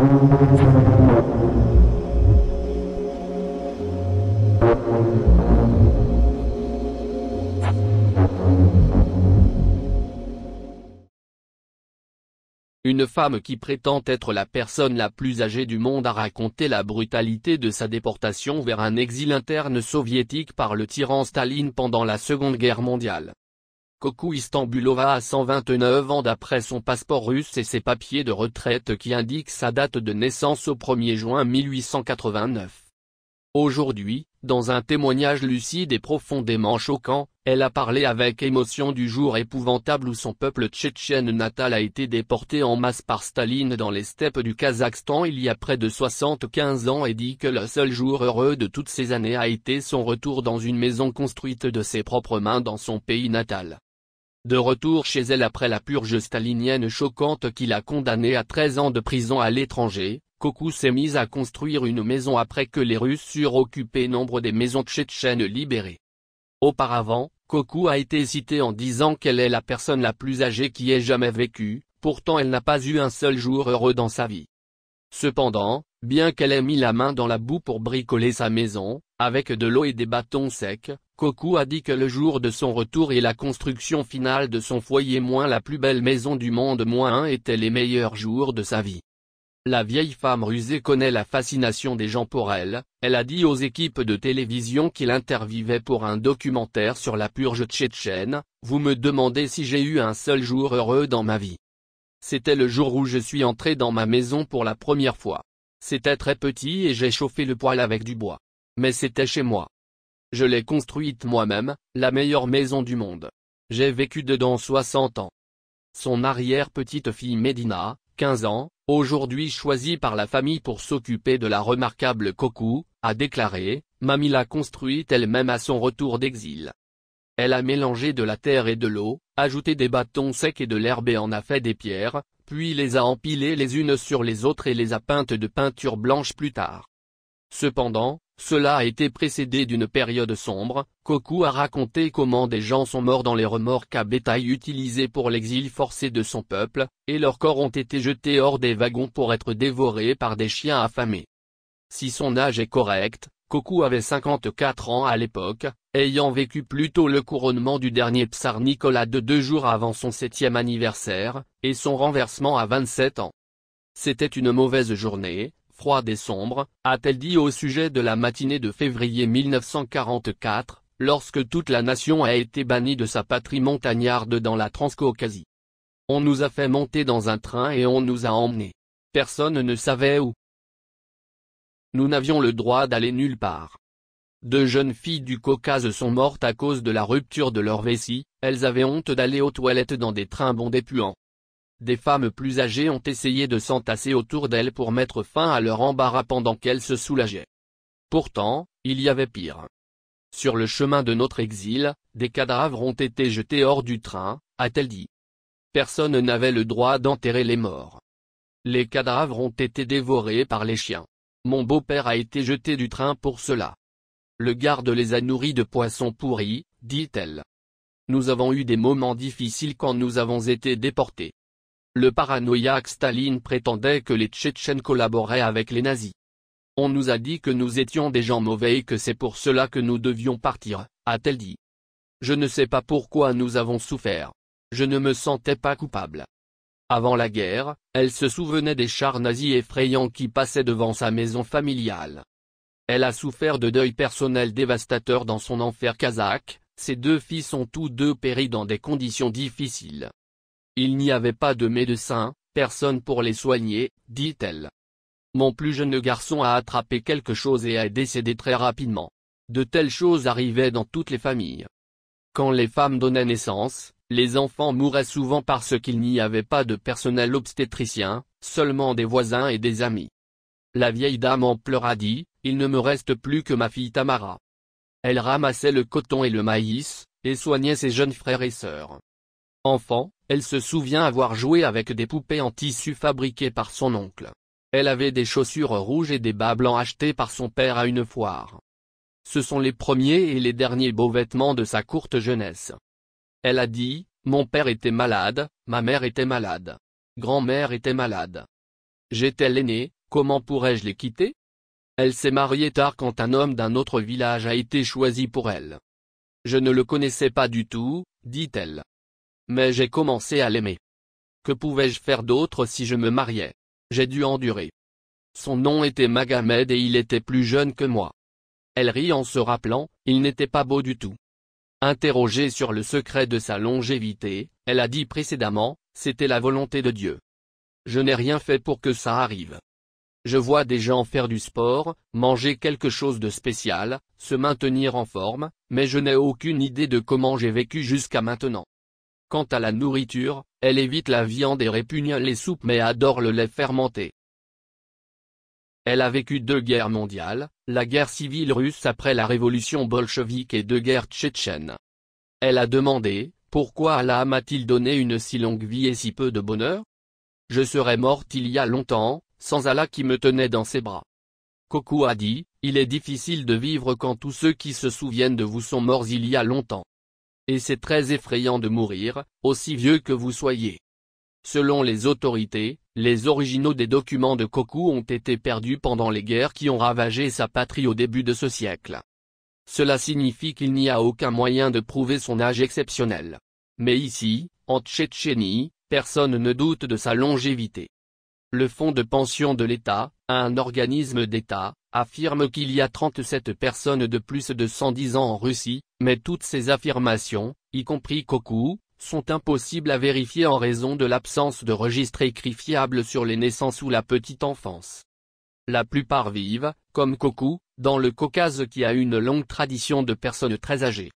Une femme qui prétend être la personne la plus âgée du monde a raconté la brutalité de sa déportation vers un exil interne soviétique par le tyran Staline pendant la Seconde Guerre mondiale. Kokou Istanbulova a 129 ans d'après son passeport russe et ses papiers de retraite qui indiquent sa date de naissance au 1er juin 1889. Aujourd'hui, dans un témoignage lucide et profondément choquant, elle a parlé avec émotion du jour épouvantable où son peuple tchétchène natal a été déporté en masse par Staline dans les steppes du Kazakhstan il y a près de 75 ans et dit que le seul jour heureux de toutes ces années a été son retour dans une maison construite de ses propres mains dans son pays natal. De retour chez elle après la purge stalinienne choquante qui l'a condamnée à 13 ans de prison à l'étranger, Kokou s'est mise à construire une maison après que les Russes eurent occupé nombre des maisons tchétchènes libérées. Auparavant, Kokou a été citée en disant qu'elle est la personne la plus âgée qui ait jamais vécu, pourtant elle n'a pas eu un seul jour heureux dans sa vie. Cependant, bien qu'elle ait mis la main dans la boue pour bricoler sa maison, avec de l'eau et des bâtons secs, Kokou a dit que le jour de son retour et la construction finale de son foyer moins la plus belle maison du monde moins étaient les meilleurs jours de sa vie. La vieille femme rusée connaît la fascination des gens pour elle, elle a dit aux équipes de télévision qui l'interviewaient pour un documentaire sur la purge tchétchène, « Vous me demandez si j'ai eu un seul jour heureux dans ma vie. C'était le jour où je suis entré dans ma maison pour la première fois. C'était très petit et j'ai chauffé le poêle avec du bois. Mais c'était chez moi. Je l'ai construite moi-même, la meilleure maison du monde. J'ai vécu dedans 60 ans. » Son arrière-petite-fille Medina, 15 ans, aujourd'hui choisie par la famille pour s'occuper de la remarquable Kokou, a déclaré, « Mamie l'a construite elle-même à son retour d'exil. Elle a mélangé de la terre et de l'eau, ajouté des bâtons secs et de l'herbe et en a fait des pierres, puis les a empilées les unes sur les autres et les a peintes de peinture blanche plus tard. Cependant, cela a été précédé d'une période sombre. » Kokou a raconté comment des gens sont morts dans les remorques à bétail utilisées pour l'exil forcé de son peuple, et leurs corps ont été jetés hors des wagons pour être dévorés par des chiens affamés. Si son âge est correct, Kokou avait 54 ans à l'époque, ayant vécu plutôt le couronnement du dernier tsar Nicolas II 2 jours avant son 7e anniversaire, et son renversement à 27 ans. C'était une mauvaise journée, froide et sombre, a-t-elle dit au sujet de la matinée de février 1944, lorsque toute la nation a été bannie de sa patrie montagnarde dans la Transcaucasie. On nous a fait monter dans un train et on nous a emmenés. Personne ne savait où. Nous n'avions le droit d'aller nulle part. 2 jeunes filles du Caucase sont mortes à cause de la rupture de leur vessie, elles avaient honte d'aller aux toilettes dans des trains bondés puants. Des femmes plus âgées ont essayé de s'entasser autour d'elles pour mettre fin à leur embarras pendant qu'elles se soulageaient. Pourtant, il y avait pire. Sur le chemin de notre exil, des cadavres ont été jetés hors du train, a-t-elle dit. Personne n'avait le droit d'enterrer les morts. Les cadavres ont été dévorés par les chiens. Mon beau-père a été jeté du train pour cela. Le garde les a nourris de poissons pourris, dit-elle. Nous avons eu des moments difficiles quand nous avons été déportés. Le paranoïaque Staline prétendait que les Tchétchènes collaboraient avec les nazis. On nous a dit que nous étions des gens mauvais et que c'est pour cela que nous devions partir, a-t-elle dit. Je ne sais pas pourquoi nous avons souffert. Je ne me sentais pas coupable. Avant la guerre, elle se souvenait des chars nazis effrayants qui passaient devant sa maison familiale. Elle a souffert de deuil personnel dévastateur dans son enfer kazakh, ses 2 fils ont tous 2 péri dans des conditions difficiles. Il n'y avait pas de médecin, personne pour les soigner, dit-elle. Mon plus jeune garçon a attrapé quelque chose et est décédé très rapidement. De telles choses arrivaient dans toutes les familles. Quand les femmes donnaient naissance, les enfants mouraient souvent parce qu'il n'y avait pas de personnel obstétricien, seulement des voisins et des amis. La vieille dame en pleurs a dit, « Il ne me reste plus que ma fille Tamara. » Elle ramassait le coton et le maïs, et soignait ses jeunes frères et sœurs. Enfant, elle se souvient avoir joué avec des poupées en tissu fabriquées par son oncle. Elle avait des chaussures rouges et des bas blancs achetés par son père à une foire. Ce sont les premiers et les derniers beaux vêtements de sa courte jeunesse. Elle a dit, « Mon père était malade, ma mère était malade. Grand-mère était malade. J'étais l'aîné, comment pourrais-je les quitter? Elle s'est mariée tard quand un homme d'un autre village a été choisi pour elle. Je ne le connaissais pas du tout, dit-elle. Mais j'ai commencé à l'aimer. Que pouvais-je faire d'autre si je me mariais? J'ai dû endurer. Son nom était Magomed et il était plus jeune que moi. Elle rit en se rappelant, il n'était pas beau du tout. Interrogée sur le secret de sa longévité, elle a dit précédemment, c'était la volonté de Dieu. Je n'ai rien fait pour que ça arrive. Je vois des gens faire du sport, manger quelque chose de spécial, se maintenir en forme, mais je n'ai aucune idée de comment j'ai vécu jusqu'à maintenant. Quant à la nourriture, elle évite la viande et répugne les soupes mais adore le lait fermenté. Elle a vécu 2 guerres mondiales, la guerre civile russe après la révolution bolchevique et 2 guerres tchétchènes. Elle a demandé, pourquoi Allah m'a-t-il donné une si longue vie et si peu de bonheur? Je serais morte il y a longtemps, sans Allah qui me tenait dans ses bras. Coco a dit, il est difficile de vivre quand tous ceux qui se souviennent de vous sont morts il y a longtemps. Et c'est très effrayant de mourir, aussi vieux que vous soyez. Selon les autorités, les originaux des documents de Coco ont été perdus pendant les guerres qui ont ravagé sa patrie au début de ce siècle. Cela signifie qu'il n'y a aucun moyen de prouver son âge exceptionnel. Mais ici, en Tchétchénie, personne ne doute de sa longévité. Le fonds de pension de l'État, un organisme d'État, affirme qu'il y a 37 personnes de plus de 110 ans en Russie, mais toutes ces affirmations, y compris Coco, sont impossibles à vérifier en raison de l'absence de registres écrits fiables sur les naissances ou la petite enfance. La plupart vivent, comme Coco, dans le Caucase qui a une longue tradition de personnes très âgées.